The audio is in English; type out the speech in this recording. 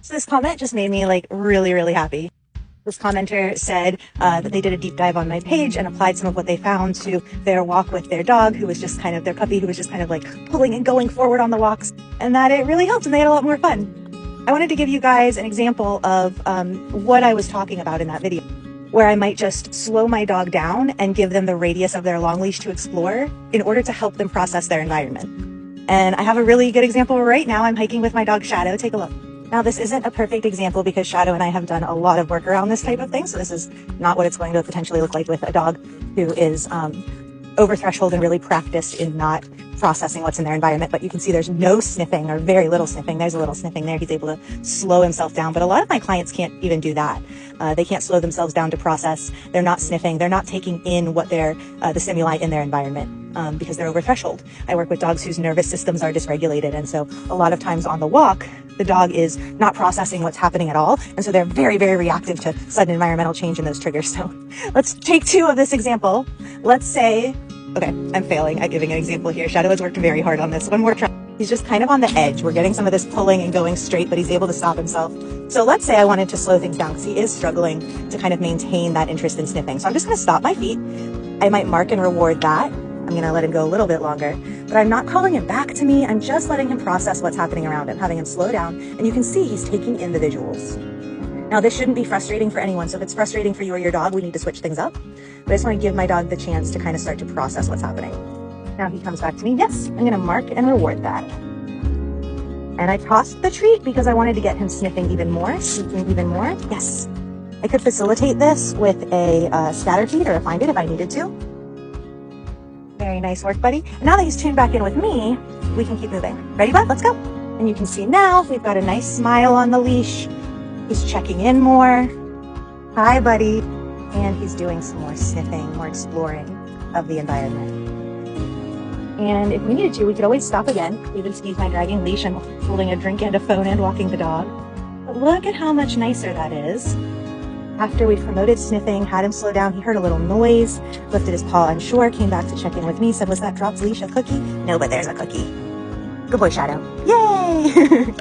So this comment just made me like really, really happy. This commenter said that they did a deep dive on my page and applied some of what they found to their walk with their dog, who was just kind of their puppy, who was just kind of like pulling and going forward on the walks, and that it really helped and they had a lot more fun. I wanted to give you guys an example of what I was talking about in that video, where I might just slow my dog down and give them the radius of their long leash to explore in order to help them process their environment. And I have a really good example right now. I'm hiking with my dog Shadow. Take a look. Now, this isn't a perfect example because Shadow and I have done a lot of work around this type of thing. So this is not what it's going to potentially look like with a dog who is over threshold and really practiced in not processing what's in their environment. But you can see there's no sniffing or very little sniffing. There's a little sniffing there. He's able to slow himself down. But a lot of my clients can't even do that. They can't slow themselves down to process. They're not sniffing. They're not taking in what they're the stimuli in their environment because they're over threshold. I work with dogs whose nervous systems are dysregulated. And so a lot of times on the walk, the dog is not processing what's happening at all. And so they're very, very reactive to sudden environmental change and those triggers. So let's take two of this example. Let's say, okay, I'm failing at giving an example here. Shadow has worked very hard on this. One more try. He's just kind of on the edge. We're getting some of this pulling and going straight, but he's able to stop himself. So let's say I wanted to slow things down because he is struggling to kind of maintain that interest in sniffing. So I'm just going to stop my feet. I might mark and reward that. I'm going to let him go a little bit longer, but I'm not calling him back to me. I'm just letting him process what's happening around him, having him slow down. And you can see he's taking in the visuals. Now, this shouldn't be frustrating for anyone. So if it's frustrating for you or your dog, we need to switch things up. But I just want to give my dog the chance to kind of start to process what's happening. Now he comes back to me. Yes, I'm going to mark and reward that. And I tossed the treat because I wanted to get him sniffing even more, seeking even more. Yes, I could facilitate this with a scatter feed or a find it if I needed to. Very nice work, buddy. And now that he's tuned back in with me, we can keep moving. Ready, bud? Let's go. And you can see now we've got a nice smile on the leash. He's checking in more. Hi, buddy. And he's doing some more sniffing, more exploring of the environment. And if we needed to, we could always stop again. Even excuse my dragging leash. I'm holding a drink and a phone and walking the dog. But look at how much nicer that is. After we promoted sniffing, had him slow down, he heard a little noise, lifted his paw unsure, came back to check in with me, said, was that dropped leash a cookie? No, but there's a cookie. Good boy, Shadow. Yay!